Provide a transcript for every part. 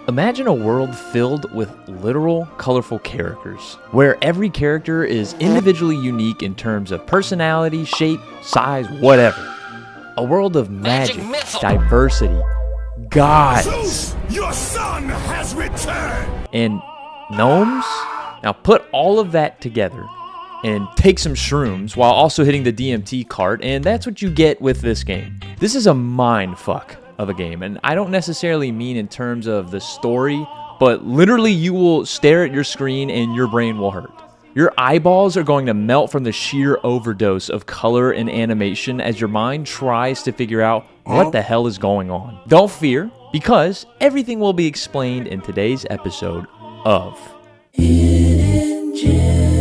Imagine a world filled with literal, colorful characters, where every character is individually unique in terms of personality, shape, size, whatever. A world of magic, diversity, gods, Zeus, your son has returned! and gnomes. Now put all of that together and take some shrooms while also hitting the DMT cart, and that's what you get with this game. This is a mind fuck of a game, and I don't necessarily mean in terms of the story, but literally you will stare at your screen and your brain will hurt. Your eyeballs are going to melt from the sheer overdose of color and animation as your mind tries to figure out what the hell is going on. Don't fear, because everything will be explained in today's episode of Hidden Gems.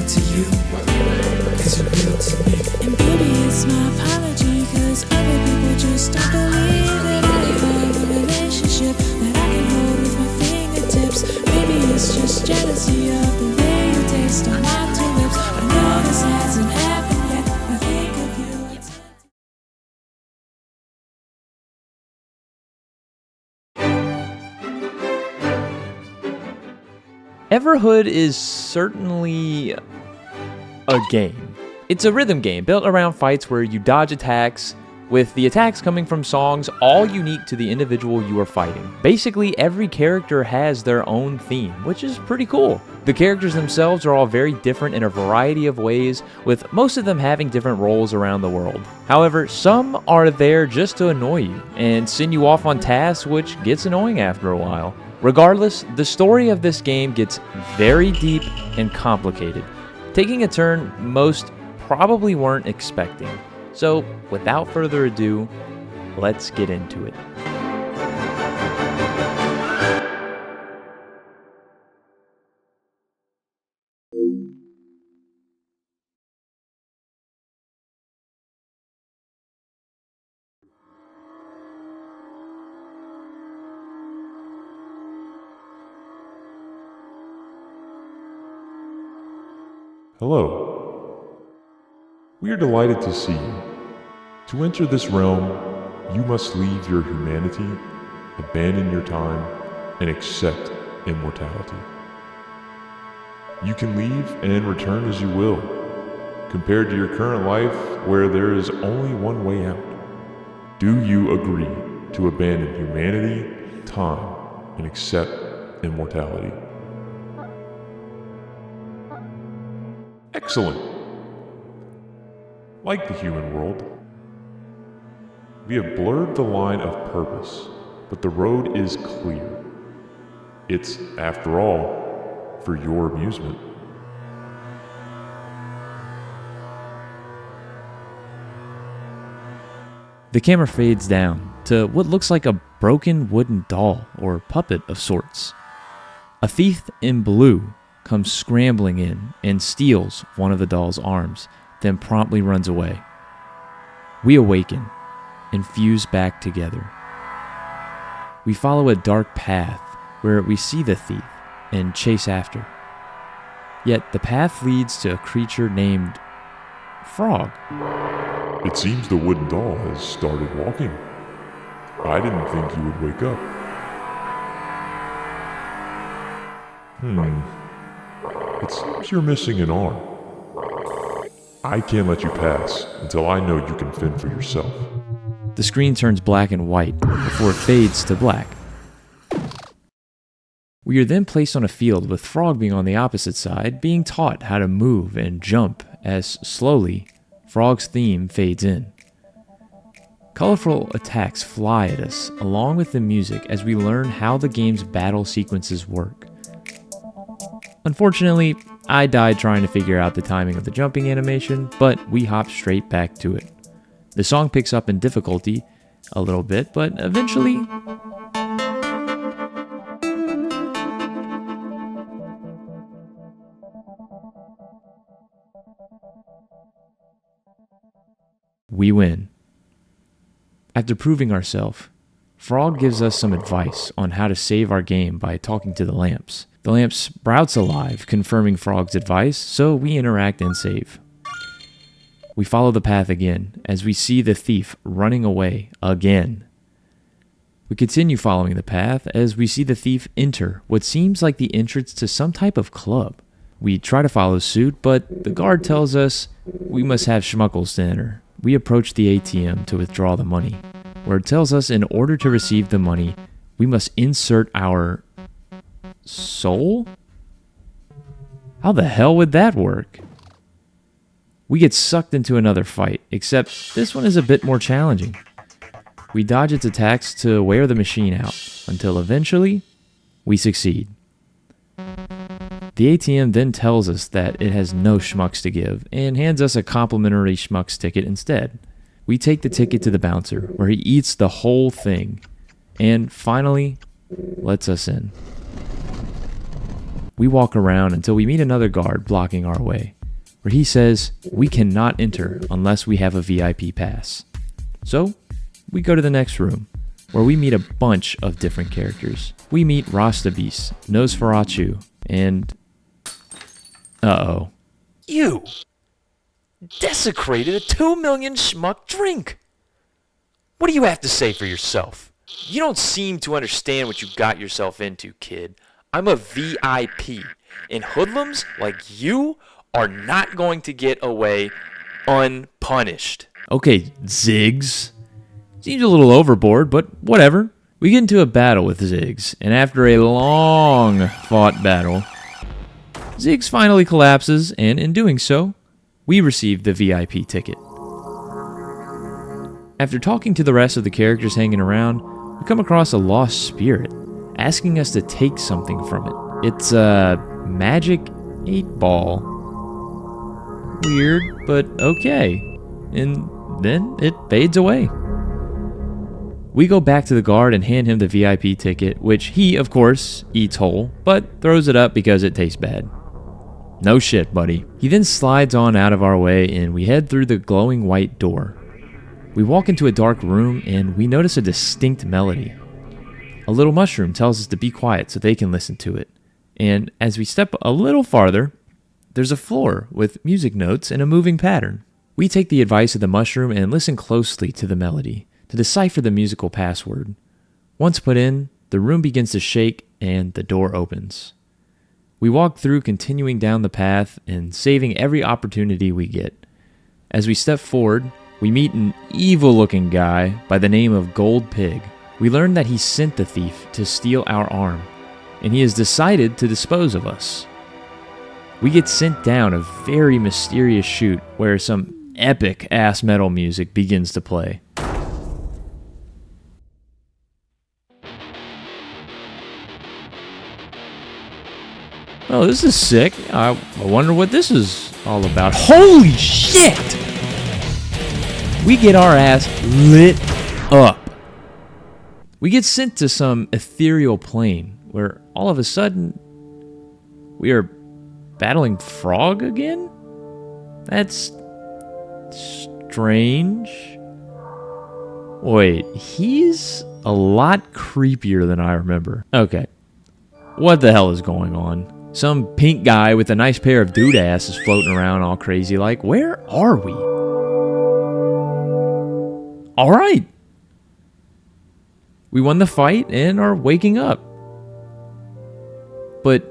To you, cause you're real to me. And baby, it's my apology, cause other people just don't believe that I have a relationship that I can hold with my fingertips. Maybe it's just jealousy of the way you taste on my two lips. I know this hasn't happened yet. I think of you. Everhood is certainly a game. It's a rhythm game built around fights where you dodge attacks, with the attacks coming from songs all unique to the individual you are fighting. Basically, every character has their own theme, which is pretty cool. The characters themselves are all very different in a variety of ways, with most of them having different roles around the world. However, some are there just to annoy you and send you off on tasks, which gets annoying after a while. Regardless, the story of this game gets very deep and complicated, taking a turn most probably weren't expecting. So, without further ado, let's get into it. Hello. We are delighted to see you. To enter this realm, you must leave your humanity, abandon your time, and accept immortality. You can leave and return as you will, compared to your current life where there is only one way out. Do you agree to abandon humanity, time, and accept immortality? Excellent. Like the human world, we have blurred the line of purpose, but the road is clear. It's, after all, for your amusement. The camera fades down to what looks like a broken wooden doll or puppet of sorts. A thief in blue comes scrambling in and steals one of the doll's arms, then promptly runs away. We awaken and fuse back together. We follow a dark path where we see the thief and chase after. Yet the path leads to a creature named Frog. It seems the wooden doll has started walking. I didn't think you would wake up. It seems you're missing an arm. I can't let you pass until I know you can fend for yourself. The screen turns black and white before it fades to black. We are then placed on a field with Frog being on the opposite side, being taught how to move and jump as slowly Frog's theme fades in. Colorful attacks fly at us along with the music as we learn how the game's battle sequences work. Unfortunately, I died trying to figure out the timing of the jumping animation, but we hop straight back to it. The song picks up in difficulty a little bit, but eventually we win. After proving ourselves, Frog gives us some advice on how to save our game by talking to the lamps. The lamp sprouts alive, confirming Frog's advice, so we interact and save. We follow the path again, as we see the thief running away again. We continue following the path as we see the thief enter what seems like the entrance to some type of club. We try to follow suit, but the guard tells us we must have schmuckles to enter. We approach the ATM to withdraw the money, where it tells us in order to receive the money, we must insert our soul? How the hell would that work? We get sucked into another fight, except this one is a bit more challenging. We dodge its attacks to wear the machine out, until eventually, we succeed. The ATM then tells us that it has no schmucks to give, and hands us a complimentary schmucks ticket instead. We take the ticket to the bouncer, where he eats the whole thing, and finally, lets us in. We walk around until we meet another guard blocking our way, where he says we cannot enter unless we have a VIP pass. So, we go to the next room, where we meet a bunch of different characters. We meet Rastabis, Nosferatu, and... uh-oh. You desecrated a 2 million schmuck drink. What do you have to say for yourself? You don't seem to understand what you got yourself into, kid. I'm a VIP, and hoodlums like you are not going to get away unpunished. Okay, Ziggs. Seems a little overboard, but whatever. We get into a battle with Ziggs, and after a long fought battle, Ziggs finally collapses, and in doing so, we receive the VIP ticket. After talking to the rest of the characters hanging around, we come across a lost spirit, asking us to take something from it. It's a magic 8-ball. Weird, but okay. And then it fades away. We go back to the guard and hand him the VIP ticket, which he, of course, eats whole, but throws it up because it tastes bad. No shit, buddy. He then slides on out of our way and we head through the glowing white door. We walk into a dark room and we notice a distinct melody. A little mushroom tells us to be quiet so they can listen to it. And as we step a little farther, there's a floor with music notes in a moving pattern. We take the advice of the mushroom and listen closely to the melody to decipher the musical password. Once put in, the room begins to shake and the door opens. We walk through, continuing down the path and saving every opportunity we get. As we step forward, we meet an evil-looking guy by the name of Gold Pig. We learn that he sent the thief to steal our arm, and he has decided to dispose of us. We get sent down a very mysterious chute where some epic ass metal music begins to play. Oh, this is sick. I wonder what this is all about. Holy shit! We get our ass lit up. We get sent to some ethereal plane where all of a sudden we are battling Frog again? That's strange. Wait, he's a lot creepier than I remember. Okay. What the hell is going on? Some pink guy with a nice pair of dude asses floating around all crazy like. Where are we? Alright. We won the fight and are waking up. But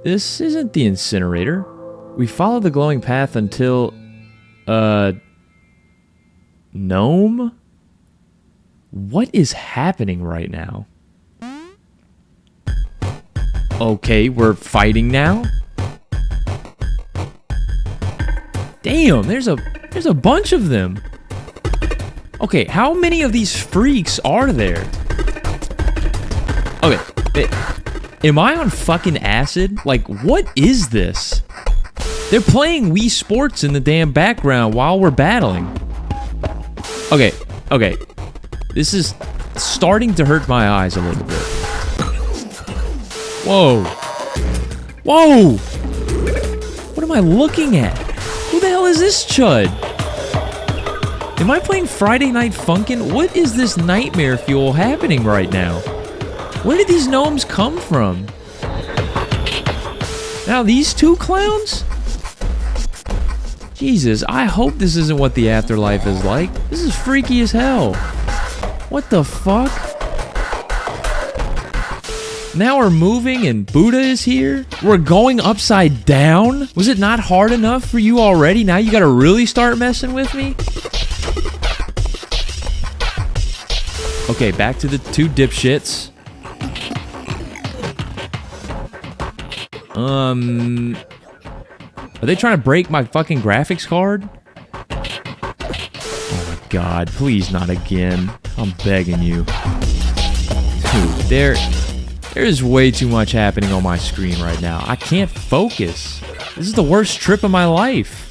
this isn't the incinerator. We follow the glowing path until... gnome? What is happening right now? Okay, we're fighting now? Damn, there's a bunch of them. Okay, how many of these freaks are there? Okay, am I on fucking acid? Like, what is this? They're playing Wii Sports in the damn background while we're battling. Okay. This is starting to hurt my eyes a little bit. Whoa. What am I looking at? Who the hell is this chud? Am I playing Friday Night Funkin'? What is this nightmare fuel happening right now? Where did these gnomes come from? Now these two clowns? Jesus, I hope this isn't what the afterlife is like. This is freaky as hell. What the fuck? Now we're moving and Buddha is here? We're going upside down? Was it not hard enough for you already? Now you gotta really start messing with me? Okay, back to the two dipshits. Are they trying to break my fucking graphics card? Oh my god, please not again. I'm begging you. Dude, there is way too much happening on my screen right now. I can't focus. This is the worst trip of my life.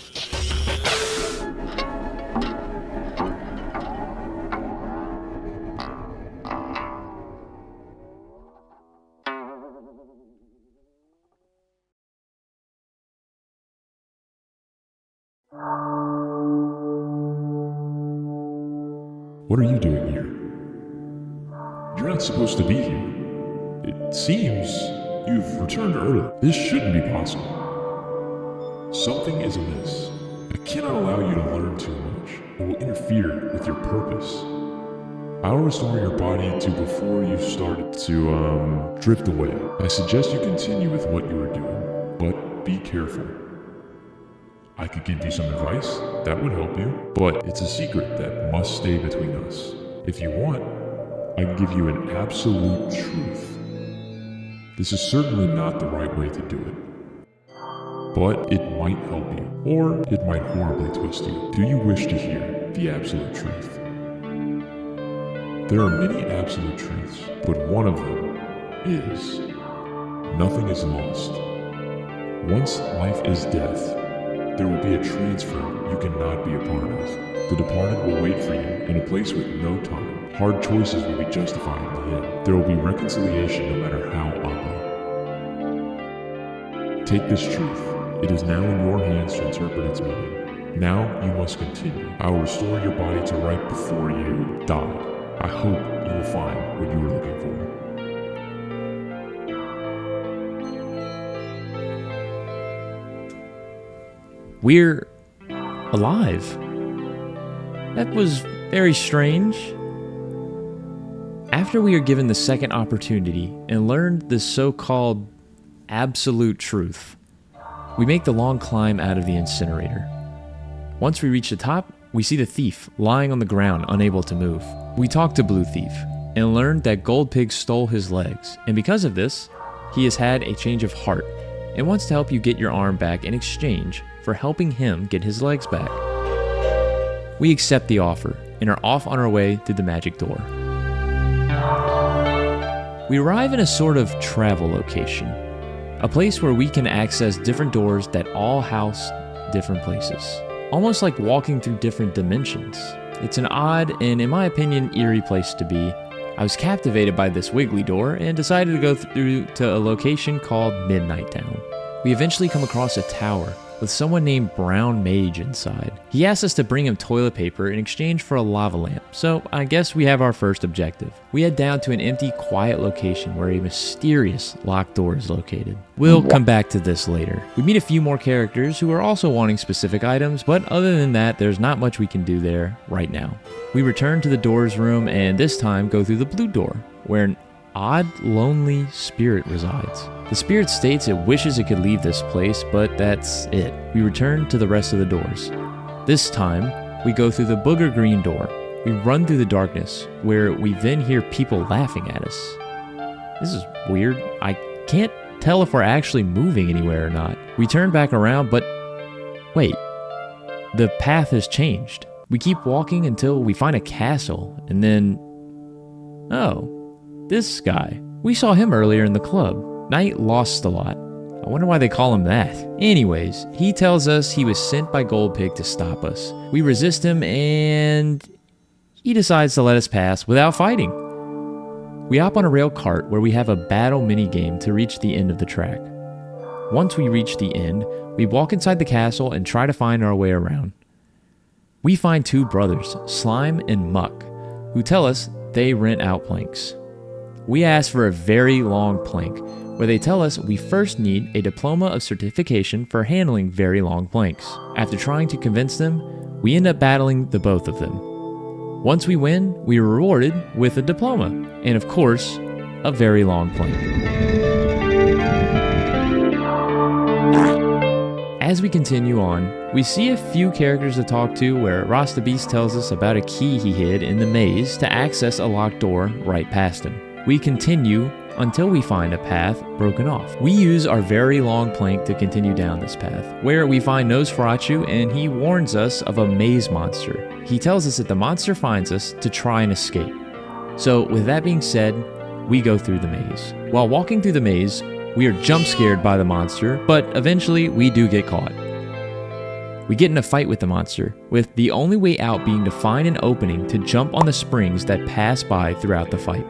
What are you doing here? You're not supposed to be here. It seems you've returned early. This shouldn't be possible. Something is amiss. I cannot allow you to learn too much. It will interfere with your purpose. I'll restore your body to before you started to, drift away. I suggest you continue with what you are doing, but be careful. I could give you some advice, that would help you, but it's a secret that must stay between us. If you want, I can give you an absolute truth. This is certainly not the right way to do it, but it might help you, or it might horribly twist you. Do you wish to hear the absolute truth? There are many absolute truths, but one of them is nothing is lost. Once life is death, there will be a transfer you cannot be a part of. The departed will wait for you in a place with no time. Hard choices will be justified in the end. There will be reconciliation no matter how ugly. Take this truth. It is now in your hands to interpret its meaning. Now you must continue. I will restore your body to right before you die. I hope you will find what you were looking for. We're alive. That was very strange. After we are given the second opportunity and learned the so-called absolute truth, we make the long climb out of the incinerator. Once we reach the top, we see the thief lying on the ground, unable to move. We talk to Blue Thief and learned that Gold Pig stole his legs, and because of this, he has had a change of heart and wants to help you get your arm back in exchange for helping him get his legs back. We accept the offer and are off on our way through the magic door. We arrive in a sort of travel location, a place where we can access different doors that all house different places, almost like walking through different dimensions. It's an odd and, in my opinion, eerie place to be. I was captivated by this wiggly door and decided to go through to a location called Midnight Town. We eventually come across a tower with someone named Brown Mage inside. He asked us to bring him toilet paper in exchange for a lava lamp, so I guess we have our first objective. We head down to an empty, quiet location where a mysterious locked door is located. We'll come back to this later. We meet a few more characters who are also wanting specific items, but other than that, there's not much we can do there right now. We return to the doors room and this time go through the blue door, where an odd, lonely spirit resides. The spirit states it wishes it could leave this place, but that's it. We return to the rest of the doors. This time, we go through the booger green door. We run through the darkness, where we then hear people laughing at us. This is weird. I can't tell if we're actually moving anywhere or not. We turn back around, but wait, the path has changed. We keep walking until we find a castle, and then, oh, this guy. We saw him earlier in the club. Knight Lost a Lot. I wonder why they call him that. Anyways, he tells us he was sent by Gold Pig to stop us. We resist him and he decides to let us pass without fighting. We hop on a rail cart where we have a battle minigame to reach the end of the track. Once we reach the end, we walk inside the castle and try to find our way around. We find two brothers, Slime and Muck, who tell us they rent out planks. We ask for a very long plank, where they tell us we first need a diploma of certification for handling very long planks. After trying to convince them, we end up battling the both of them. Once we win, we are rewarded with a diploma, and of course, a very long plank. As we continue on, we see a few characters to talk to where Rasta Beast tells us about a key he hid in the maze to access a locked door right past him. We continue until we find a path broken off. We use our very long plank to continue down this path, where we find Nosferatu and he warns us of a maze monster. He tells us that the monster finds us to try and escape. So with that being said, we go through the maze. While walking through the maze, we are jump scared by the monster, but eventually we do get caught. We get in a fight with the monster, with the only way out being to find an opening to jump on the springs that pass by throughout the fight.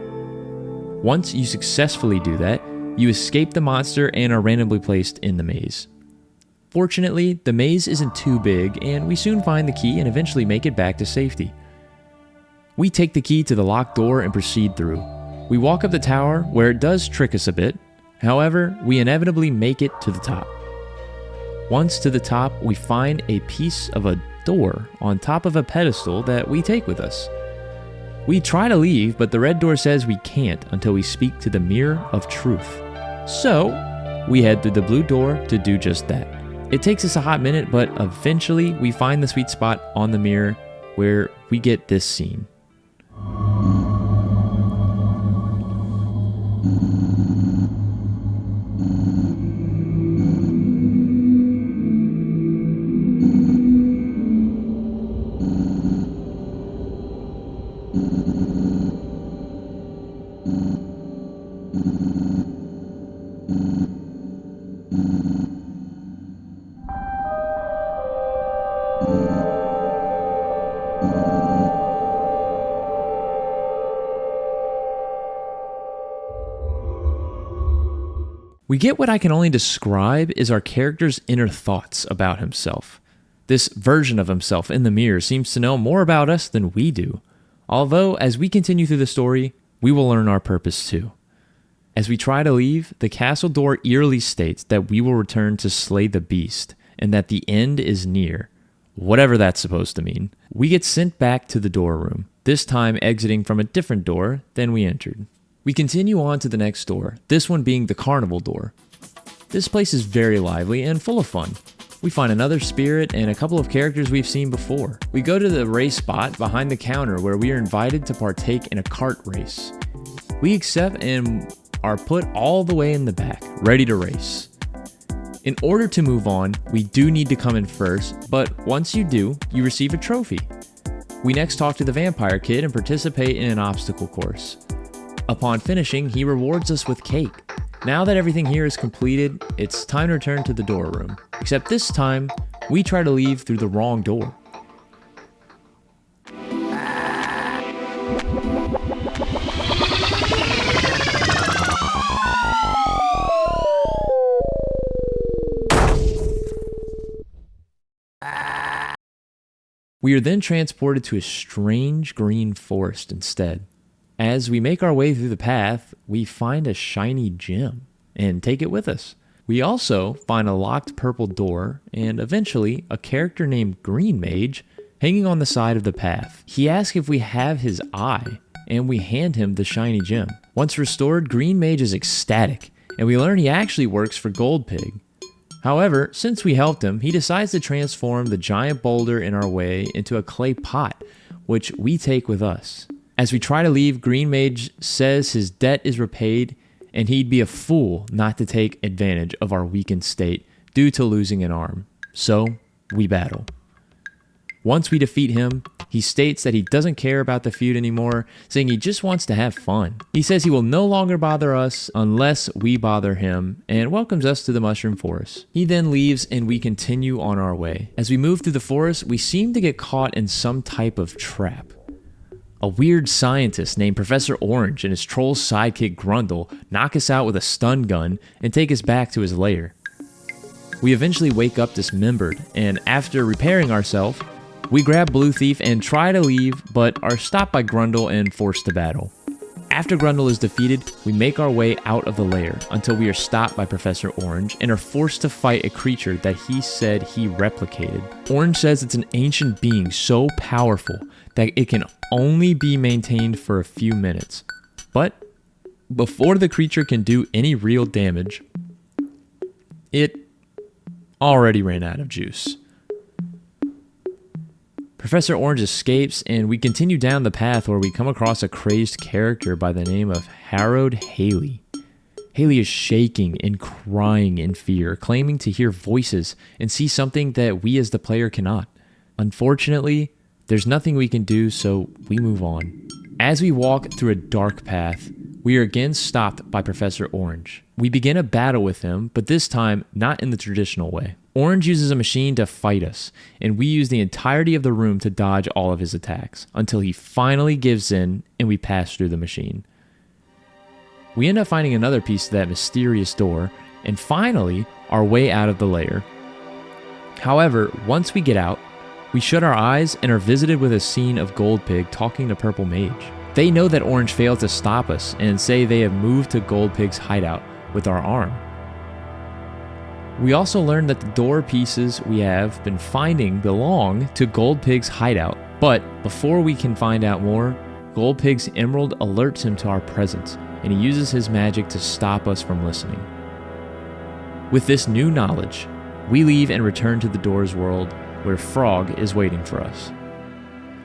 Once you successfully do that, you escape the monster and are randomly placed in the maze. Fortunately, the maze isn't too big, and we soon find the key and eventually make it back to safety. We take the key to the locked door and proceed through. We walk up the tower, where it does trick us a bit. However, we inevitably make it to the top. Once to the top, we find a piece of a door on top of a pedestal that we take with us. We try to leave, but the red door says we can't until we speak to the Mirror of Truth. So, we head through the blue door to do just that. It takes us a hot minute, but eventually we find the sweet spot on the mirror where we get this scene. We get what I can only describe is our character's inner thoughts about himself. This version of himself in the mirror seems to know more about us than we do. Although, as we continue through the story, we will learn our purpose too. As we try to leave, the castle door eerily states that we will return to slay the beast, and that the end is near. Whatever that's supposed to mean. We get sent back to the door room, this time exiting from a different door than we entered. We continue on to the next door, this one being the carnival door. This place is very lively and full of fun. We find another spirit and a couple of characters we've seen before. We go to the race spot behind the counter where we are invited to partake in a kart race. We accept and are put all the way in the back, ready to race. In order to move on, we do need to come in first, but once you do, you receive a trophy. We next talk to the vampire kid and participate in an obstacle course. Upon finishing, he rewards us with cake. Now that everything here is completed, it's time to return to the door room. Except this time, we try to leave through the wrong door. We are then transported to a strange green forest instead. As we make our way through the path, we find a shiny gem and take it with us. We also find a locked purple door and eventually a character named Green Mage hanging on the side of the path. He asks if we have his eye and we hand him the shiny gem. Once restored, Green Mage is ecstatic and we learn he actually works for Gold Pig. However, since we helped him, he decides to transform the giant boulder in our way into a clay pot, which we take with us. As we try to leave, Green Mage says his debt is repaid and he'd be a fool not to take advantage of our weakened state due to losing an arm. So, we battle. Once we defeat him, he states that he doesn't care about the feud anymore, saying he just wants to have fun. He says he will no longer bother us unless we bother him, and welcomes us to the Mushroom Forest. He then leaves and we continue on our way. As we move through the forest, we seem to get caught in some type of trap. A weird scientist named Professor Orange and his troll sidekick Grundle knock us out with a stun gun and take us back to his lair. We eventually wake up dismembered, and after repairing ourselves, We grab Blue Thief and try to leave, but are stopped by Grundle and forced to battle. After Grundle is defeated, we make our way out of the lair until we are stopped by Professor Orange and are forced to fight a creature that he said he replicated. Orange says it's an ancient being so powerful that it can only be maintained for a few minutes. But before the creature can do any real damage, it already ran out of juice. Professor Orange escapes, and we continue down the path where we come across a crazed character by the name of Harold Haley. Haley is shaking and crying in fear, claiming to hear voices and see something that we as the player cannot. Unfortunately, there's nothing we can do, so we move on. As we walk through a dark path, we are again stopped by Professor Orange. We begin a battle with him, but this time not in the traditional way. Orange uses a machine to fight us, and we use the entirety of the room to dodge all of his attacks, until he finally gives in and we pass through the machine. We end up finding another piece to that mysterious door, and finally, our way out of the lair. However, once we get out, we shut our eyes and are visited with a scene of Goldpig talking to Purple Mage. They know that Orange failed to stop us and say they have moved to Goldpig's hideout with our arm. We also learned that the door pieces we have been finding belong to Goldpig's hideout, but before we can find out more, Goldpig's emerald alerts him to our presence, and he uses his magic to stop us from listening. With this new knowledge, we leave and return to the door's world, where Frog is waiting for us.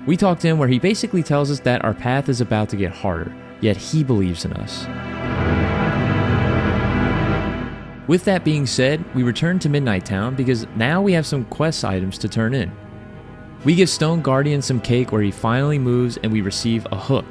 We talk to him where he basically tells us that our path is about to get harder, yet he believes in us. With that being said, we return to Midnight Town because now we have some quest items to turn in. We give Stone Guardian some cake where he finally moves and we receive a hook.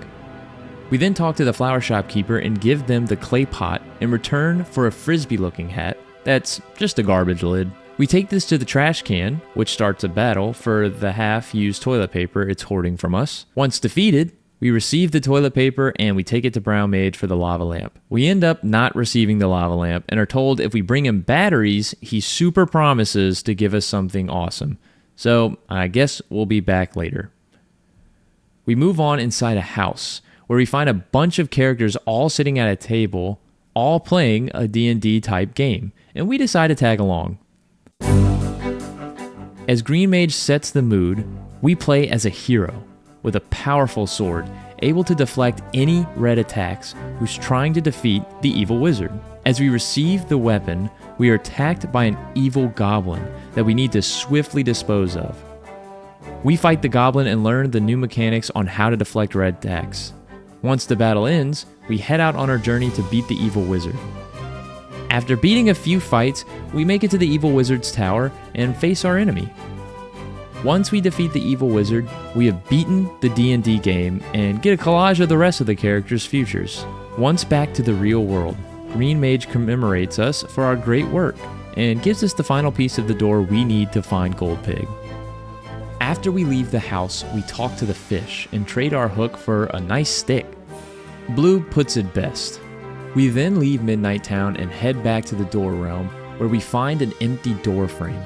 We then talk to the flower shopkeeper and give them the clay pot in return for a frisbee looking hat that's just a garbage lid. We take this to the trash can, which starts a battle for the half-used toilet paper it's hoarding from us. Once defeated, we receive the toilet paper and we take it to Brown Mage for the lava lamp. We end up not receiving the lava lamp and are told if we bring him batteries, he super promises to give us something awesome. So I guess we'll be back later. We move on inside a house where we find a bunch of characters all sitting at a table, all playing a D&D type game, and we decide to tag along. As Green Mage sets the mood, we play as a hero with a powerful sword, able to deflect any red attacks who's trying to defeat the evil wizard. As we receive the weapon, we are attacked by an evil goblin that we need to swiftly dispose of. We fight the goblin and learn the new mechanics on how to deflect red attacks. Once the battle ends, we head out on our journey to beat the evil wizard. After beating a few fights, we make it to the evil wizard's tower and face our enemy. Once we defeat the evil wizard, we have beaten the D&D game and get a collage of the rest of the characters' futures. Once back to the real world, Green Mage commemorates us for our great work and gives us the final piece of the door we need to find Goldpig. After we leave the house, we talk to the fish and trade our hook for a nice stick. Blue puts it best. We then leave Midnight Town and head back to the door realm, where we find an empty door frame.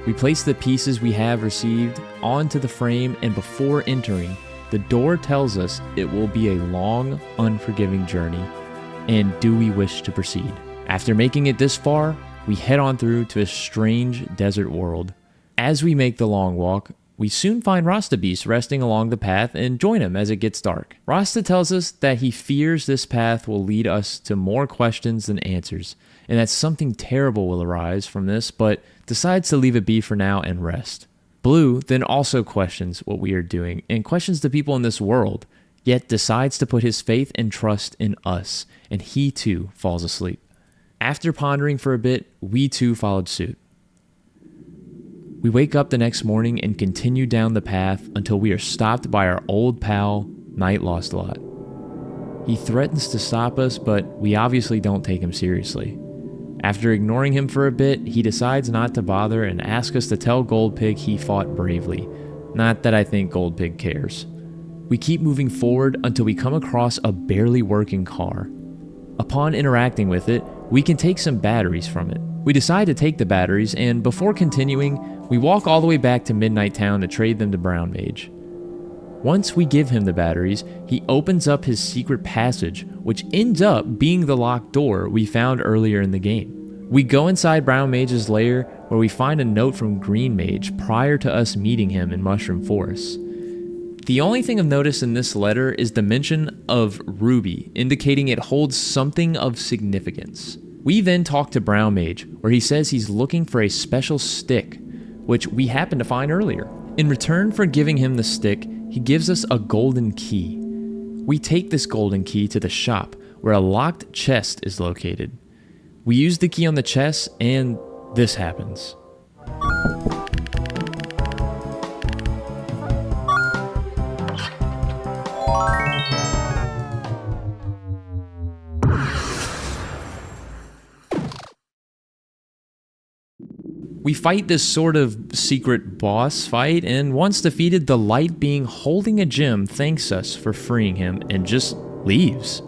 We place the pieces we have received onto the frame, and before entering, the door tells us it will be a long, unforgiving journey, and do we wish to proceed? After making it this far, we head on through to a strange desert world. As we make the long walk, we soon find Rasta Beast resting along the path and join him as it gets dark. Rasta tells us that he fears this path will lead us to more questions than answers, and that something terrible will arise from this, but decides to leave it be for now and rest. Blue then also questions what we are doing and questions the people in this world, yet decides to put his faith and trust in us, and he too falls asleep. After pondering for a bit, we too followed suit. We wake up the next morning and continue down the path until we are stopped by our old pal, Night Lost Lot. He threatens to stop us, but we obviously don't take him seriously. After ignoring him for a bit, he decides not to bother and asks us to tell Goldpig he fought bravely. Not that I think Goldpig cares. We keep moving forward until we come across a barely working car. Upon interacting with it, we can take some batteries from it, We decide to take the batteries, and before continuing, we walk all the way back to Midnight Town to trade them to Brown Mage. Once we give him the batteries, he opens up his secret passage, which ends up being the locked door we found earlier in the game. We go inside Brown Mage's lair, where we find a note from Green Mage prior to us meeting him in Mushroom Forest. The only thing of notice in this letter is the mention of Ruby, indicating it holds something of significance. We then talk to Brown Mage, where he says he's looking for a special stick, which we happened to find earlier. In return for giving him the stick, he gives us a golden key. We take this golden key to the shop, where a locked chest is located. We use the key on the chest, and this happens. We fight this sort of secret boss fight, and once defeated, the light being holding a gem thanks us for freeing him and just leaves.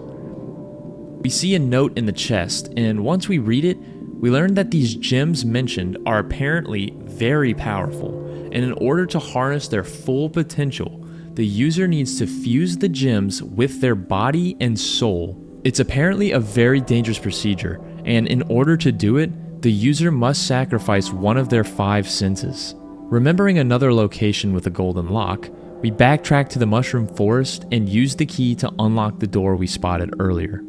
We see a note in the chest, and once we read it, we learn that these gems mentioned are apparently very powerful, and in order to harness their full potential, the user needs to fuse the gems with their body and soul. It's apparently a very dangerous procedure, and in order to do it, the user must sacrifice one of their 5 senses. Remembering another location with a golden lock, we backtrack to the Mushroom Forest and use the key to unlock the door we spotted earlier.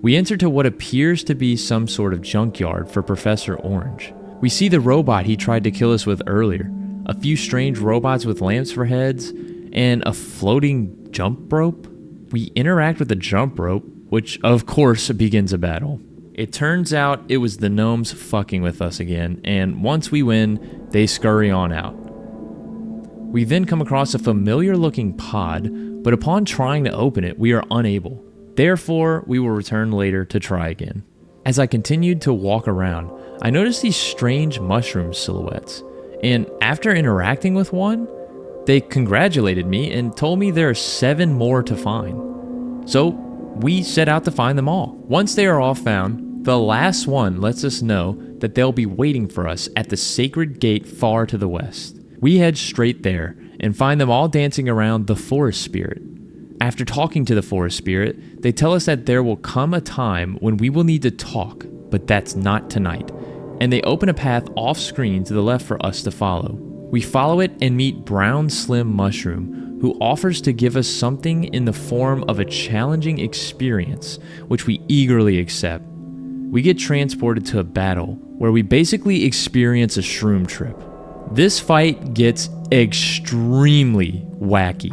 We enter to what appears to be some sort of junkyard for Professor Orange. We see the robot he tried to kill us with earlier, a few strange robots with lamps for heads, and a floating jump rope. We interact with the jump rope, which of course begins a battle. It turns out it was the gnomes fucking with us again, and once we win, they scurry on out. We then come across a familiar looking pod, but upon trying to open it, we are unable. Therefore, we will return later to try again. As I continued to walk around, I noticed these strange mushroom silhouettes, and after interacting with one, they congratulated me and told me there are 7 more to find. So, we set out to find them all. Once they are all found, the last one lets us know that they'll be waiting for us at the sacred gate far to the west. We head straight there and find them all dancing around the forest spirit. After talking to the forest spirit, they tell us that there will come a time when we will need to talk, but that's not tonight, and they open a path off screen to the left for us to follow. We follow it and meet Brown Slim Mushroom, who offers to give us something in the form of a challenging experience, which we eagerly accept. We get transported to a battle where we basically experience a shroom trip. This fight gets extremely wacky,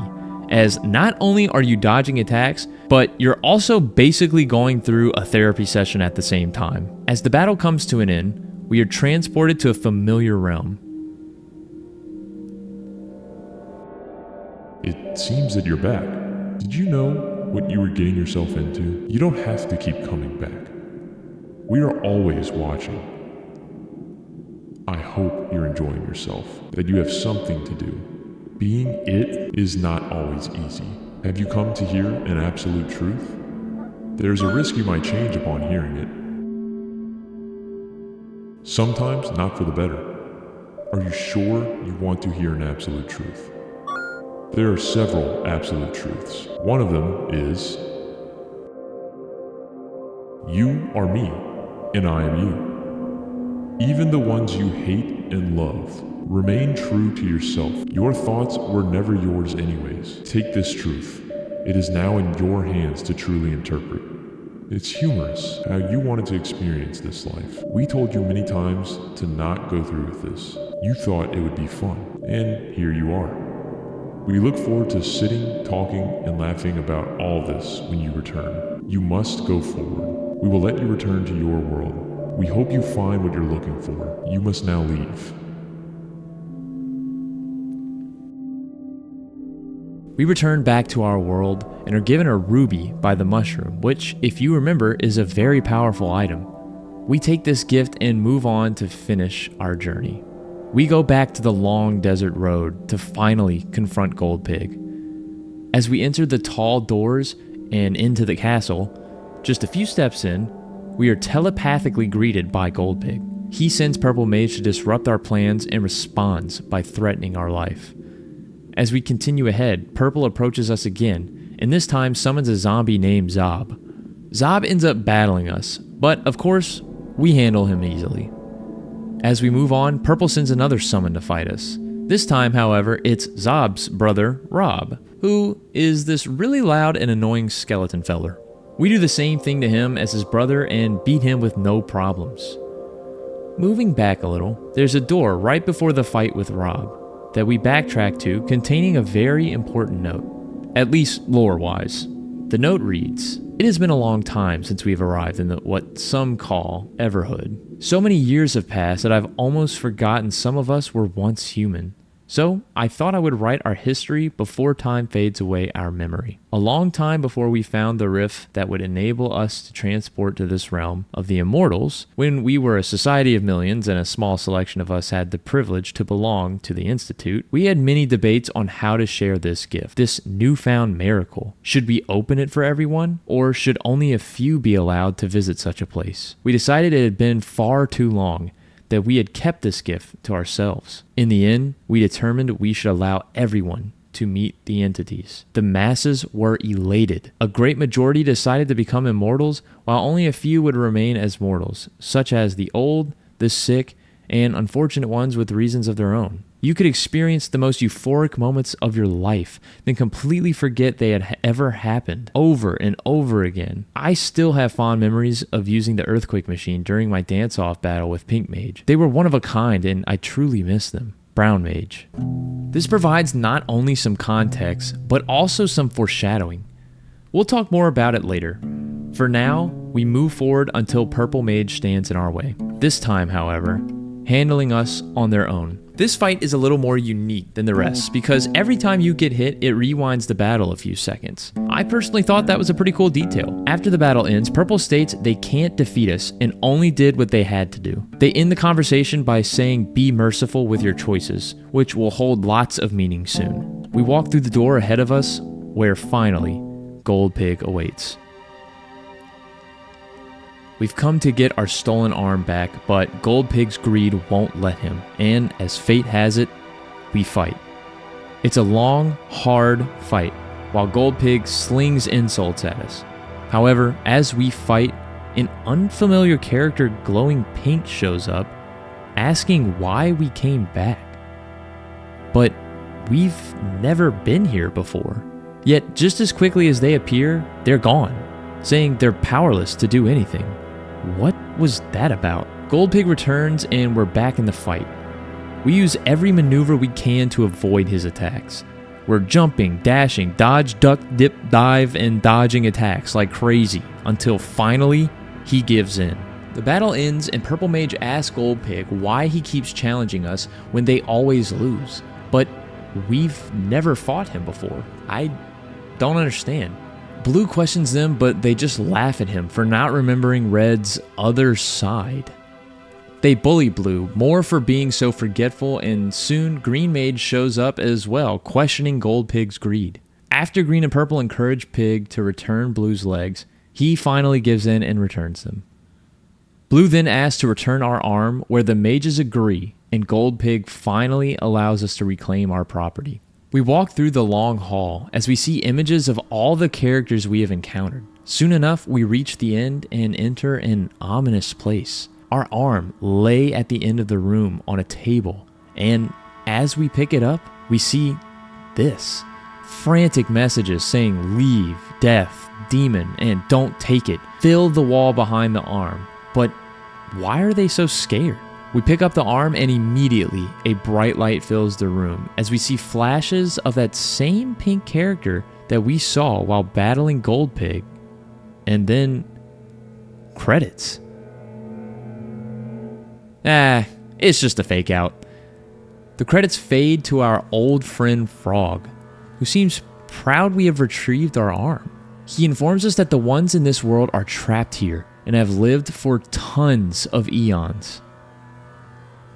as not only are you dodging attacks, but you're also basically going through a therapy session at the same time. As the battle comes to an end, we are transported to a familiar realm. It seems that you're back. Did you know what you were getting yourself into? You don't have to keep coming back. We are always watching. I hope you're enjoying yourself, that you have something to do. Being it is not always easy. Have you come to hear an absolute truth? There's a risk you might change upon hearing it. Sometimes not for the better. Are you sure you want to hear an absolute truth? There are several absolute truths. One of them is, you are me, and I am you. Even the ones you hate and love. Remain true to yourself. Your thoughts were never yours anyways. Take this truth. It is now in your hands to truly interpret. It's humorous how you wanted to experience this life. We told you many times to not go through with this. You thought it would be fun, and here you are. We look forward to sitting, talking, and laughing about all this when you return. You must go forward. We will let you return to your world. We hope you find what you're looking for. You must now leave. We return back to our world and are given a ruby by the mushroom, which, if you remember, is a very powerful item. We take this gift and move on to finish our journey. We go back to the long desert road to finally confront Gold Pig. As we enter the tall doors and into the castle, just a few steps in, we are telepathically greeted by Goldpig. He sends Purple Mage to disrupt our plans and responds by threatening our life. As we continue ahead, Purple approaches us again, and this time summons a zombie named Zob. Zob ends up battling us, but of course, we handle him easily. As we move on, Purple sends another summon to fight us. This time, however, it's Zob's brother, Rob, who is this really loud and annoying skeleton feller. We do the same thing to him as his brother and beat him with no problems. Moving back a little, there's a door right before the fight with Rob that we backtrack to, containing a very important note, at least lore-wise. The note reads, "It has been a long time since we've arrived in what some call Everhood. So many years have passed that I've almost forgotten some of us were once human. So I thought I would write our history before time fades away our memory. A long time before we found the rift that would enable us to transport to this realm of the immortals, when we were a society of millions and a small selection of us had the privilege to belong to the Institute, we had many debates on how to share this gift, this newfound miracle. Should we open it for everyone, or should only a few be allowed to visit such a place? We decided it had been far too long that we had kept this gift to ourselves. In the end, we determined we should allow everyone to meet the entities. The masses were elated. A great majority decided to become immortals, while only a few would remain as mortals, such as the old, the sick, and unfortunate ones with reasons of their own. You could experience the most euphoric moments of your life, then completely forget they had ever happened, over and over again. I still have fond memories of using the earthquake machine during my dance-off battle with Pink Mage. They were one of a kind, and I truly miss them. Brown Mage." This provides not only some context, but also some foreshadowing. We'll talk more about it later. For now, we move forward until Purple Mage stands in our way. This time, however, handling us on their own. This fight is a little more unique than the rest because every time you get hit, it rewinds the battle a few seconds. I personally thought that was a pretty cool detail. After the battle ends, Purple states they can't defeat us and only did what they had to do. They end the conversation by saying, "Be merciful with your choices," which will hold lots of meaning soon. We walk through the door ahead of us where finally Goldpig awaits. We've come to get our stolen arm back, but Goldpig's greed won't let him, and as fate has it, we fight. It's a long, hard fight, while Goldpig slings insults at us. However, as we fight, an unfamiliar character glowing pink shows up, asking why we came back. But we've never been here before. Yet, just as quickly as they appear, they're gone, saying they're powerless to do anything. What was that about? Goldpig returns and we're back in the fight. We use every maneuver we can to avoid his attacks. We're jumping, dashing, dodge, duck, dip, dive, and dodging attacks like crazy until finally he gives in. The battle ends and Purple Mage asks Goldpig why he keeps challenging us when they always lose. But we've never fought him before. I don't understand. Blue questions them, but they just laugh at him for not remembering Red's other side. They bully Blue more for being so forgetful, and soon Green Mage shows up as well, questioning Goldpig's greed. After Green and Purple encourage Pig to return Blue's legs, he finally gives in and returns them. Blue then asks to return our arm, where the mages agree, and Goldpig finally allows us to reclaim our property. We walk through the long hall as we see images of all the characters we have encountered. Soon enough, we reach the end and enter an ominous place. Our arm lay at the end of the room on a table, and as we pick it up, we see this. Frantic messages saying leave, death, demon, and don't take it. Fill the wall behind the arm. But why are they so scared? We pick up the arm and immediately a bright light fills the room as we see flashes of that same pink character that we saw while battling Goldpig. And then credits. It's just a fake out. The credits fade to our old friend Frog, who seems proud we have retrieved our arm. He informs us that the ones in this world are trapped here and have lived for tons of eons.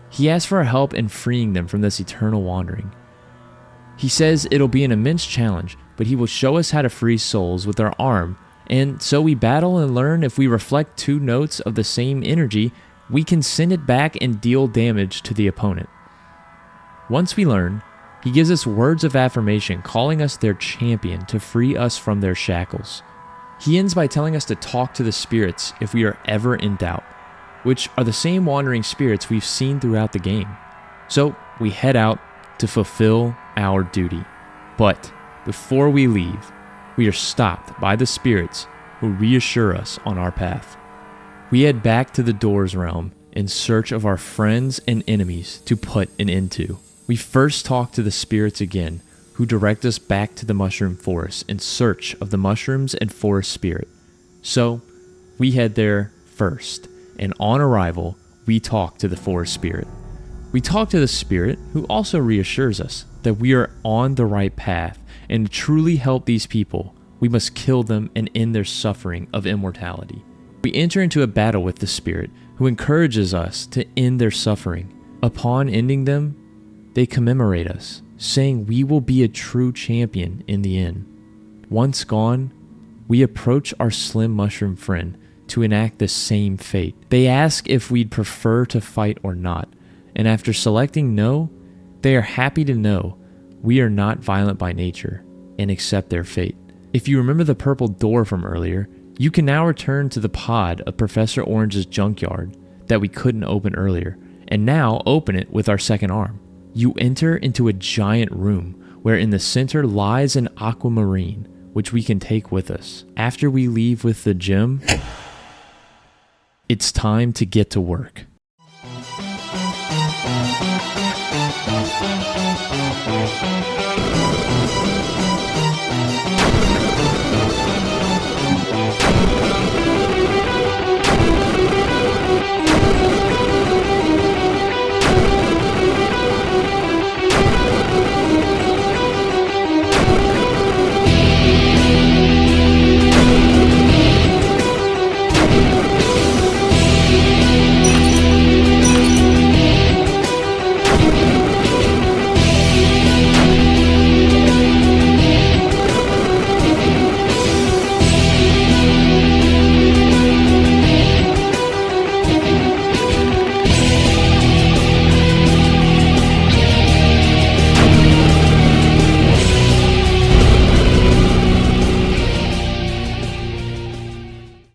He asks for our help in freeing them from this eternal wandering. He says it'll be an immense challenge, but he will show us how to free souls with our arm And so we battle and learn if we reflect 2 notes of the same energy, we can send it back and deal damage to the opponent. Once we learn, he gives us words of affirmation, calling us their champion to free us from their shackles. He ends by telling us to talk to the spirits if we are ever in doubt, which are the same wandering spirits we've seen throughout the game. So we head out to fulfill our duty. But before we leave, we are stopped by the spirits who reassure us on our path. We head back to the Doors realm in search of our friends and enemies to put an end to. We first talk to the spirits again, who direct us back to the mushroom forest in search of the mushrooms and forest spirit. So we head there first, and on arrival, we talk to the forest spirit. We talk to the spirit, who also reassures us that we are on the right path, and to truly help these people, we must kill them and end their suffering of immortality. We enter into a battle with the spirit, who encourages us to end their suffering. Upon ending them, they commemorate us, saying we will be a true champion in the end. Once gone, we approach our slim mushroom friend to enact the same fate. They ask if we'd prefer to fight or not, and after selecting no, they are happy to know we are not violent by nature and accept their fate. If you remember the purple door from earlier, you can now return to the pod of Professor Orange's junkyard that we couldn't open earlier, and now open it with our second arm. You enter into a giant room where in the center lies an aquamarine, which we can take with us. After we leave with the gem, it's time to get to work.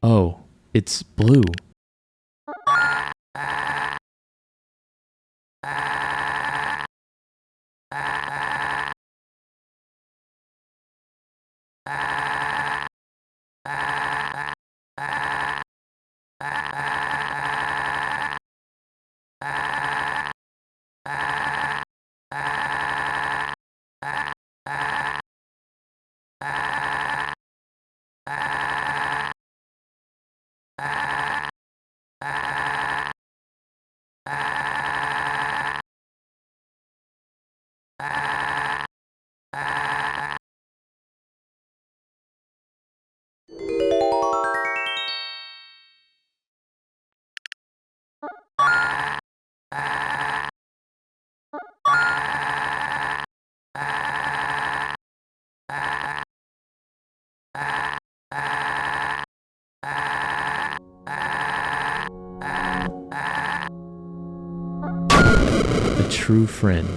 Oh, it's blue. A true friend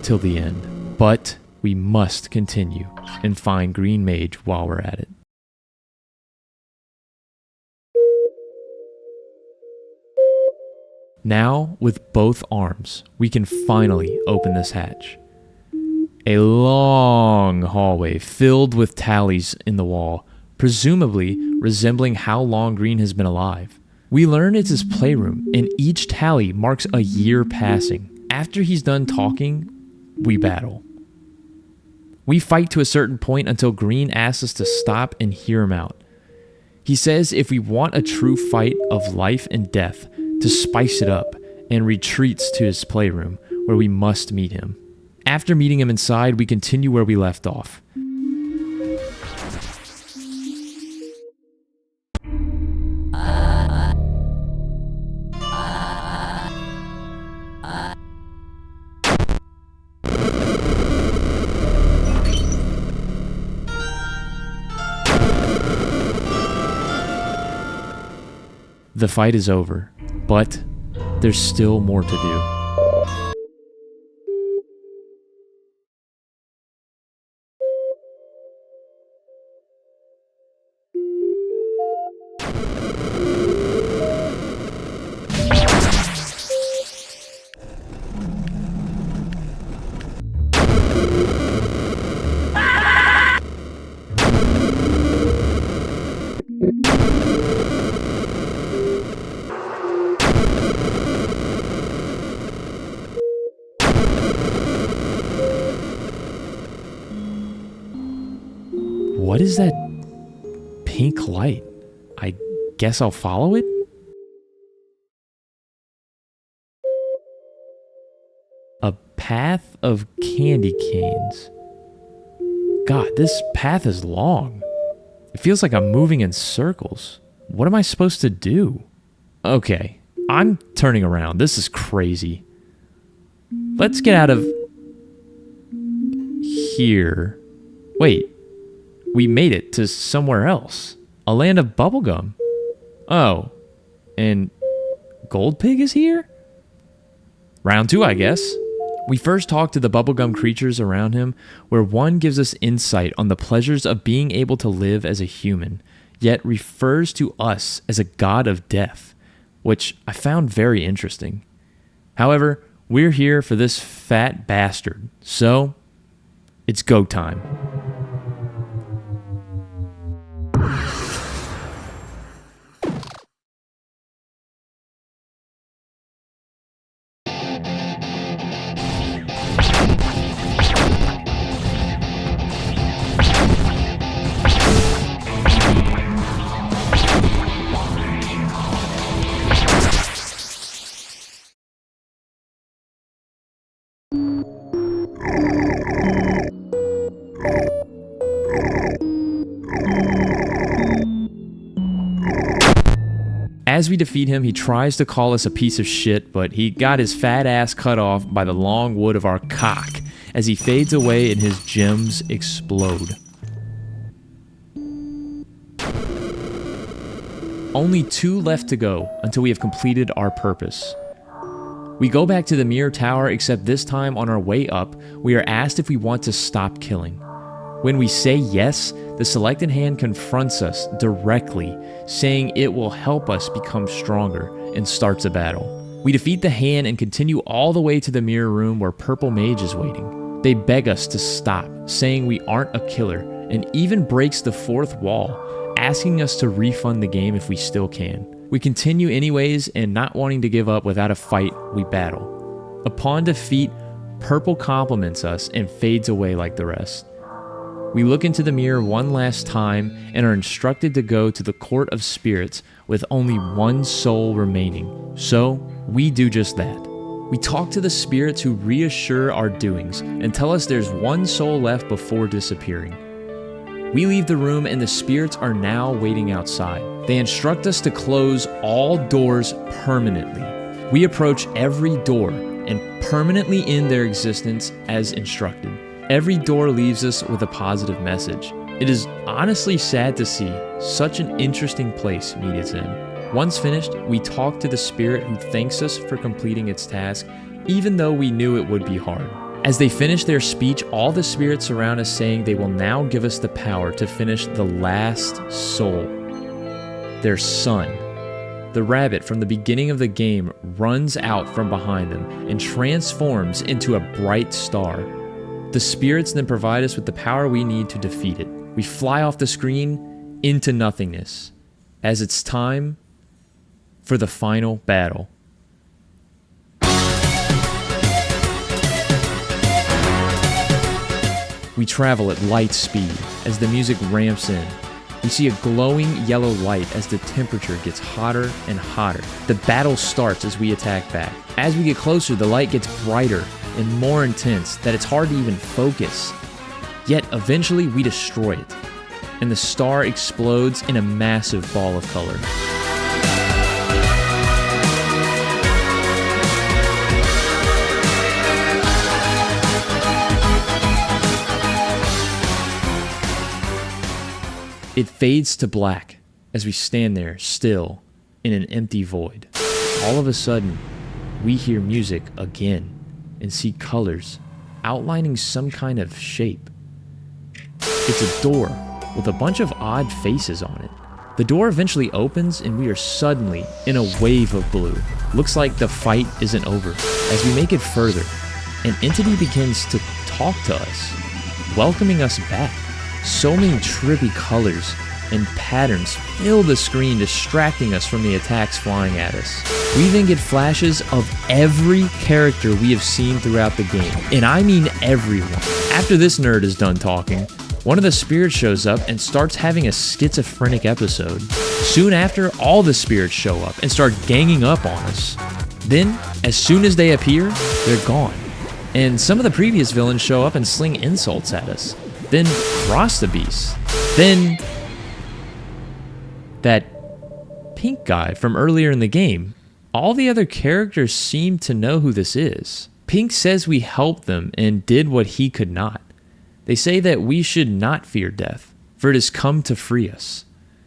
till the end. But we must continue and find Green Mage while we're at it. Now, with both arms, we can finally open this hatch. A long hallway filled with tallies in the wall, presumably resembling how long Green has been alive. We learn it's his playroom, and each tally marks a year passing. After he's done talking, we battle. We fight to a certain point until Green asks us to stop and hear him out. He says if we want a true fight of life and death, to spice it up, and retreats to his playroom, where we must meet him. After meeting him inside, we continue where we left off. The fight is over, but there's still more to do. What is that pink light? I guess I'll follow it? A path of candy canes. God, this path is long. It feels like I'm moving in circles. What am I supposed to do? Okay, I'm turning around. This is crazy. Let's get out of here. Wait. We made it to somewhere else. A land of bubblegum. Oh. And Gold Pig is here? Round 2, I guess. We first talk to the bubblegum creatures around him, where one gives us insight on the pleasures of being able to live as a human, yet refers to us as a god of death, which I found very interesting. However, we're here for this fat bastard, so it's go time. As we defeat him, he tries to call us a piece of shit, but he got his fat ass cut off by the long wood of our cock as he fades away and his gems explode. Only 2 left to go until we have completed our purpose. We go back to the mirror tower, except this time on our way up, we are asked if we want to stop killing. When we say yes, the selected hand confronts us directly, saying it will help us become stronger, and starts a battle. We defeat the hand and continue all the way to the mirror room where Purple Mage is waiting. They beg us to stop, saying we aren't a killer, and even breaks the 4th wall, asking us to refund the game if we still can. We continue anyways, and not wanting to give up without a fight, we battle. Upon defeat, Purple compliments us and fades away like the rest. We look into the mirror one last time and are instructed to go to the Court of Spirits with only 1 soul remaining. So, we do just that. We talk to the spirits who reassure our doings and tell us there's 1 soul left before disappearing. We leave the room and the spirits are now waiting outside. They instruct us to close all doors permanently. We approach every door and permanently end their existence as instructed. Every door leaves us with a positive message. It is honestly sad to see such an interesting place meet its end. Once finished, we talk to the spirit who thanks us for completing its task, even though we knew it would be hard. As they finish their speech, all the spirits surround us saying they will now give us the power to finish the last soul, their son. The rabbit from the beginning of the game runs out from behind them and transforms into a bright star. The spirits then provide us with the power we need to defeat it. We fly off the screen into nothingness, as it's time for the final battle. We travel at light speed as the music ramps in. We see a glowing yellow light as the temperature gets hotter and hotter. The battle starts as we attack back. As we get closer, the light gets brighter and more intense that it's hard to even focus. Yet eventually we destroy it, and the star explodes in a massive ball of color. It fades to black as we stand there still, in an empty void. All of a sudden, we hear music again and see colors outlining some kind of shape. It's a door with a bunch of odd faces on it. The door eventually opens and we are suddenly in a wave of blue. Looks like the fight isn't over. As we make it further, an entity begins to talk to us, welcoming us back. So many trippy colors and patterns fill the screen, distracting us from the attacks flying at us. We then get flashes of every character we have seen throughout the game, and I mean everyone. After this nerd is done talking, one of the spirits shows up and starts having a schizophrenic episode. Soon after, all the spirits show up and start ganging up on us. Then, as soon as they appear, they're gone. And some of the previous villains show up and sling insults at us. Then cross the beast. Then that pink guy from earlier in the game. All the other characters seem to know who this is. Pink says we helped them and did what he could not. They say that we should not fear death, for it has come to free us.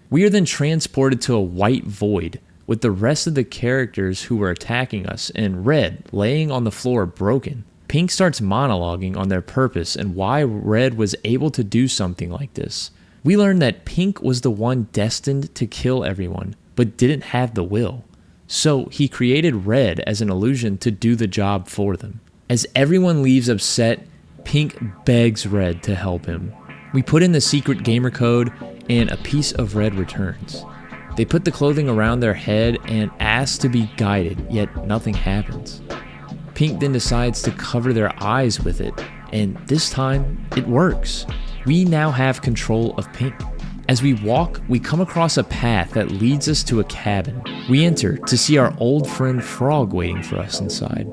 We are then transported to a white void with the rest of the characters who were attacking us, and Red laying on the floor broken. Pink starts monologuing on their purpose and why Red was able to do something like this. We learn that Pink was the one destined to kill everyone, but didn't have the will. So he created Red as an illusion to do the job for them. As everyone leaves upset, Pink begs Red to help him. We put in the secret gamer code and a piece of Red returns. They put the clothing around their head and ask to be guided, yet nothing happens. Pink then decides to cover their eyes with it, and this time it works. We now have control of Pink. As we walk, we come across a path that leads us to a cabin. We enter to see our old friend Frog waiting for us inside.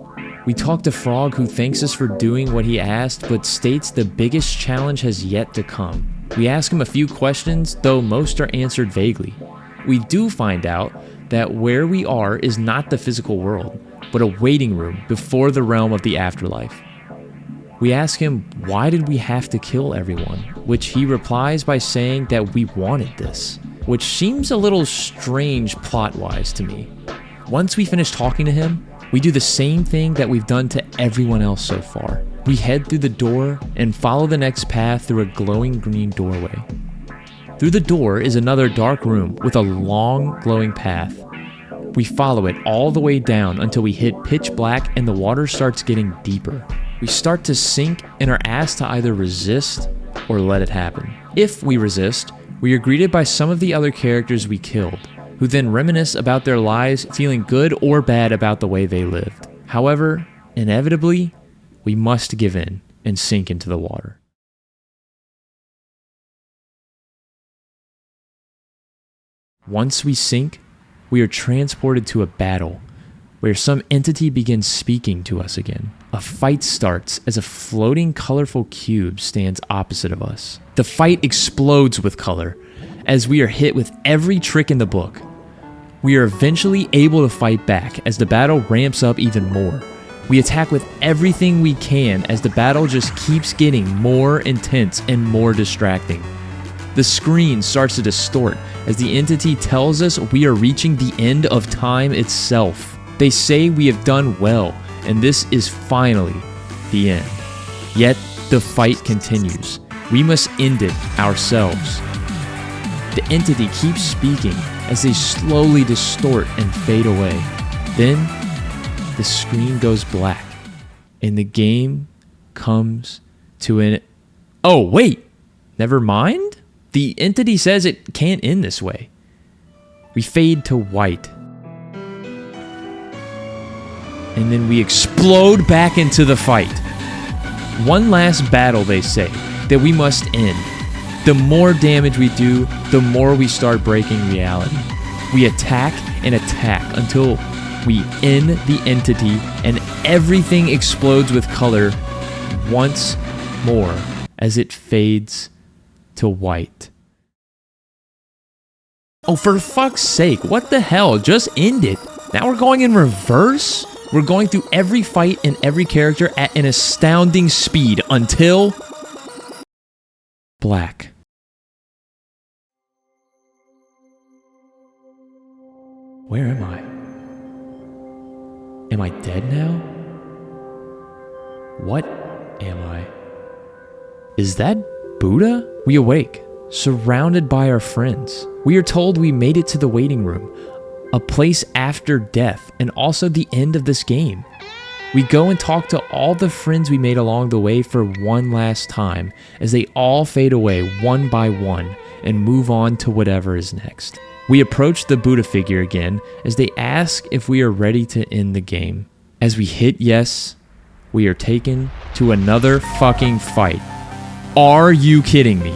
We talk to Frog, who thanks us for doing what he asked, but states the biggest challenge has yet to come. We ask him a few questions, though most are answered vaguely. We do find out that where we are is not the physical world, but a waiting room before the realm of the afterlife. We ask him, why did we have to kill everyone? Which he replies by saying that we wanted this, which seems a little strange plot-wise to me. Once we finish talking to him, we do the same thing that we've done to everyone else so far. We head through the door and follow the next path through a glowing green doorway. Through the door is another dark room with a long glowing path. We follow it all the way down until we hit pitch black and the water starts getting deeper. We start to sink and are asked to either resist or let it happen. If we resist, we are greeted by some of the other characters we killed, who then reminisce about their lives, feeling good or bad about the way they lived. However, inevitably, we must give in and sink into the water. Once we sink, we are transported to a battle where some entity begins speaking to us again. A fight starts as a floating colorful cube stands opposite of us. The fight explodes with color as we are hit with every trick in the book. We are eventually able to fight back as the battle ramps up even more. We attack with everything we can as the battle just keeps getting more intense and more distracting. The screen starts to distort as the entity tells us we are reaching the end of time itself. They say we have done well, and this is finally the end. Yet, the fight continues. We must end it ourselves. The entity keeps speaking as they slowly distort and fade away. Then, the screen goes black, and the game comes to an... Oh, wait! Never mind? The entity says it can't end this way. We fade to white. And then we explode back into the fight. One last battle, they say, that we must end. The more damage we do, the more we start breaking reality. We attack and attack until we end the entity and everything explodes with color once more as it fades to white. Oh, for fuck's sake, what the hell? Just end it. Now we're going in reverse? We're going through every fight and every character at an astounding speed until... black. Where am I? Am I dead now? What am I? Is that Buddha? We awake, surrounded by our friends. We are told we made it to the waiting room, a place after death, and also the end of this game. We go and talk to all the friends we made along the way for one last time as they all fade away one by one and move on to whatever is next. We approach the Buddha figure again as they ask if we are ready to end the game. As we hit yes, we are taken to another fucking fight. Are you kidding me?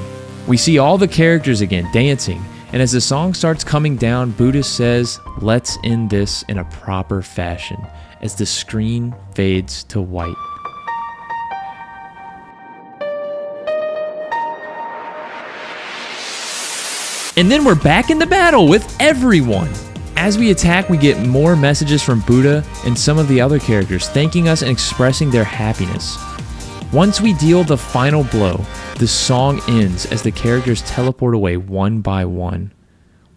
We see all the characters again dancing, and as the song starts coming down, Buddha says, "Let's end this in a proper fashion," as the screen fades to white. And then we're back in the battle with everyone. As we attack, we get more messages from Buddha and some of the other characters thanking us and expressing their happiness. Once we deal the final blow, the song ends as the characters teleport away one by one.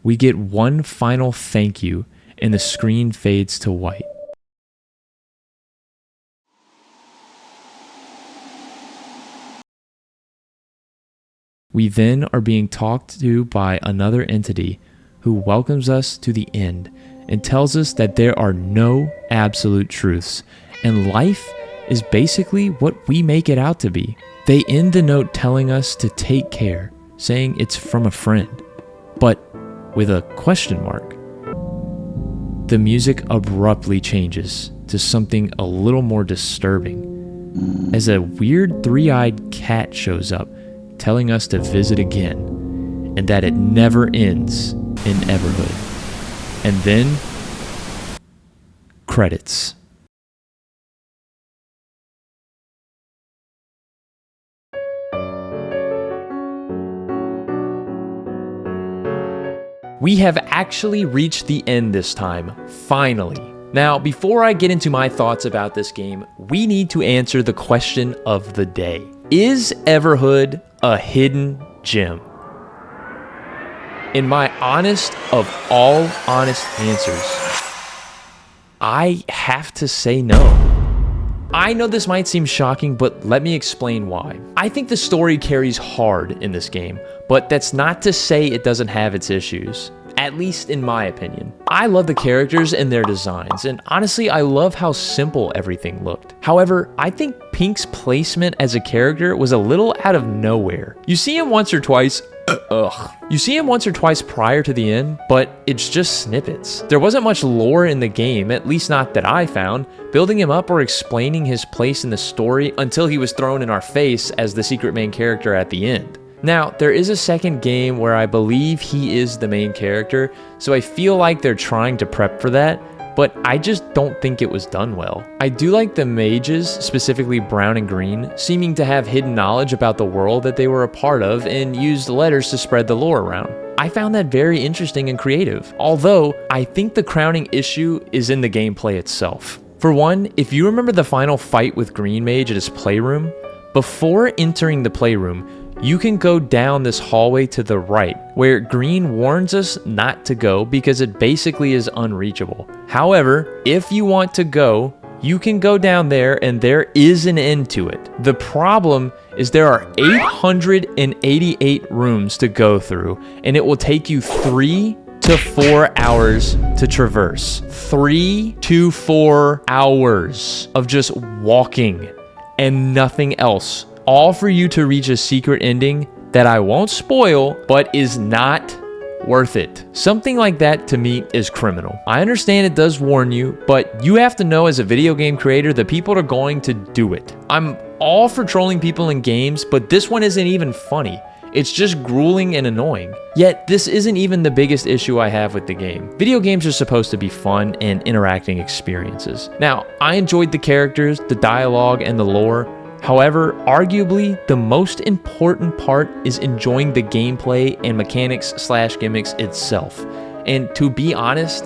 We get one final thank you, and the screen fades to white. We then are being talked to by another entity who welcomes us to the end and tells us that there are no absolute truths, and life is basically what we make it out to be. They end the note telling us to take care, saying it's from a friend, but with a question mark. The music abruptly changes to something a little more disturbing as a weird three-eyed cat shows up, telling us to visit again, and that it never ends in Everhood. And then, credits. We have actually reached the end this time, finally. Now, before I get into my thoughts about this game, we need to answer the question of the day. Is Everhood a hidden gem? In my honest of all honest answers, I have to say no. I know this might seem shocking, but let me explain why. I think the story carries hard in this game, but that's not to say it doesn't have its issues. At least in my opinion. I love the characters and their designs, and honestly, I love how simple everything looked. However, I think Pink's placement as a character was a little out of nowhere. You see him once or twice prior to the end, but it's just snippets. There wasn't much lore in the game, at least not that I found, building him up or explaining his place in the story until he was thrown in our face as the secret main character at the end. Now, there is a second game where I believe he is the main character, so I feel like they're trying to prep for that, but I just don't think it was done well. I do like the mages, specifically Brown and Green, seeming to have hidden knowledge about the world that they were a part of and used letters to spread the lore around. I found that very interesting and creative, although I think the crowning issue is in the gameplay itself. For one, if you remember the final fight with Green Mage at his playroom, before entering the playroom, you can go down this hallway to the right, where Green warns us not to go because it basically is unreachable. However, if you want to go, you can go down there and there is an end to it. The problem is there are 888 rooms to go through, and it will take you 3 to 4 hours to traverse. 3 to 4 hours of just walking and nothing else. All for you to reach a secret ending that I won't spoil, but is not worth it. Something like that to me is criminal. I understand it does warn you, but you have to know as a video game creator that people are going to do it. I'm all for trolling people in games, but this one isn't even funny. It's just grueling and annoying. Yet, this isn't even the biggest issue I have with the game. Video games are supposed to be fun and interacting experiences. Now, I enjoyed the characters, the dialogue, and the lore. However, arguably, the most important part is enjoying the gameplay and mechanics/gimmicks itself. And to be honest,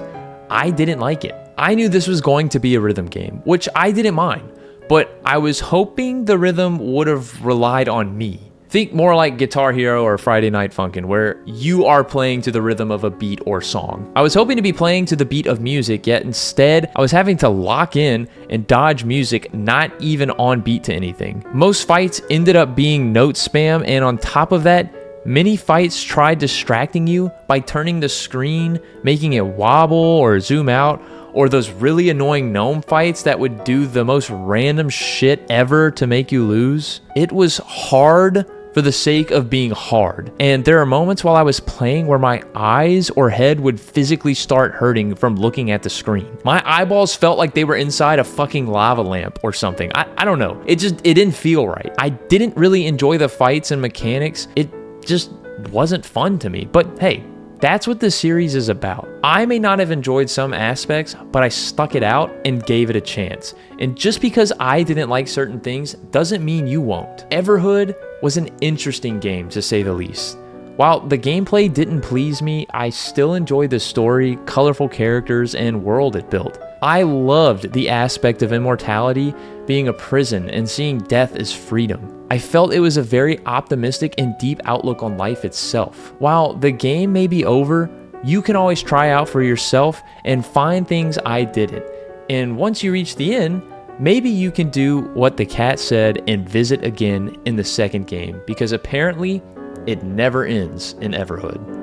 I didn't like it. I knew this was going to be a rhythm game, which I didn't mind, but I was hoping the rhythm would have relied on me, Think more like Guitar Hero or Friday Night Funkin', where you are playing to the rhythm of a beat or song. I was hoping to be playing to the beat of music, yet instead I was having to lock in and dodge music not even on beat to anything. Most fights ended up being note spam, and on top of that, many fights tried distracting you by turning the screen, making it wobble or zoom out, or those really annoying gnome fights that would do the most random shit ever to make you lose. It was hard for the sake of being hard, and there are moments while I was playing where my eyes or head would physically start hurting from looking at the screen. My eyeballs felt like they were inside a fucking lava lamp or something. I don't know. It didn't feel right. I didn't really enjoy the fights and mechanics. It just wasn't fun to me. But hey, that's what this series is about. I may not have enjoyed some aspects, but I stuck it out and gave it a chance. And just because I didn't like certain things doesn't mean you won't. Everhood was an interesting game, to say the least. While the gameplay didn't please me, I still enjoyed the story, colorful characters, and world it built. I loved the aspect of immortality being a prison and seeing death as freedom. I felt it was a very optimistic and deep outlook on life itself. While the game may be over, you can always try out for yourself and find things I didn't. And once you reach the end, maybe you can do what the cat said and visit again in the second game, because apparently it never ends in Everhood.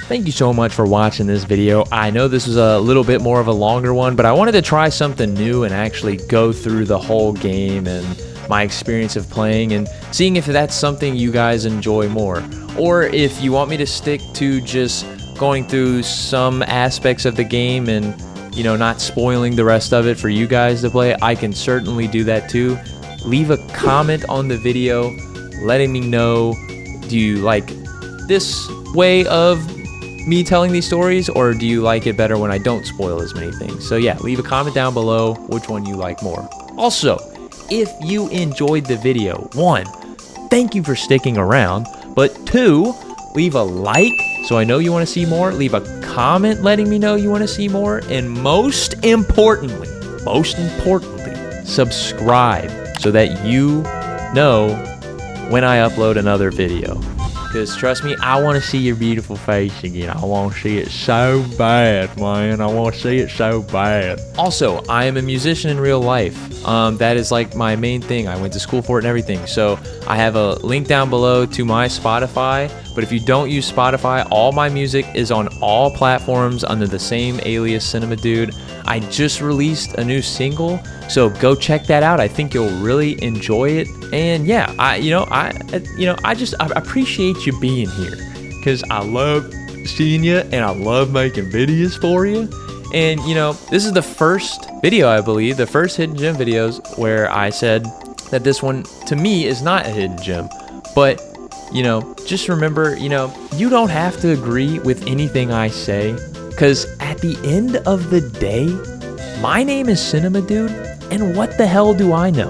Thank you so much for watching this video. I know this was a little bit more of a longer one, but I wanted to try something new and actually go through the whole game and my experience of playing and seeing if that's something you guys enjoy more. Or if you want me to stick to just going through some aspects of the game and, you know, not spoiling the rest of it for you guys to play, I can certainly do that too. Leave a comment on the video letting me know, do you like this way of me telling these stories, or do you like it better when I don't spoil as many things? So yeah, leave a comment down below which one you like more. Also, if you enjoyed the video, 1, thank you for sticking around, but 2, leave a like so I know you want to see more, leave a comment letting me know you want to see more, and most importantly, subscribe so that you know when I upload another video. Because trust me, I want to see your beautiful face again. I want to see it so bad, man. I want to see it so bad. Also, I am a musician in real life. That is like my main thing. I went to school for it and everything. So I have a link down below to my Spotify. But if you don't use Spotify, all my music is on all platforms under the same alias Cinema Dude. I just released a new single, so go check that out. I think you'll really enjoy it. And yeah, I appreciate you being here, because I love seeing you and I love making videos for you. And you know, this is the first video, I believe, the first hidden gem videos where I said that this one to me is not a hidden gem. But you know, just remember, you know, you don't have to agree with anything I say, because at the end of the day, my name is Cinema Dude, and what the hell do I know?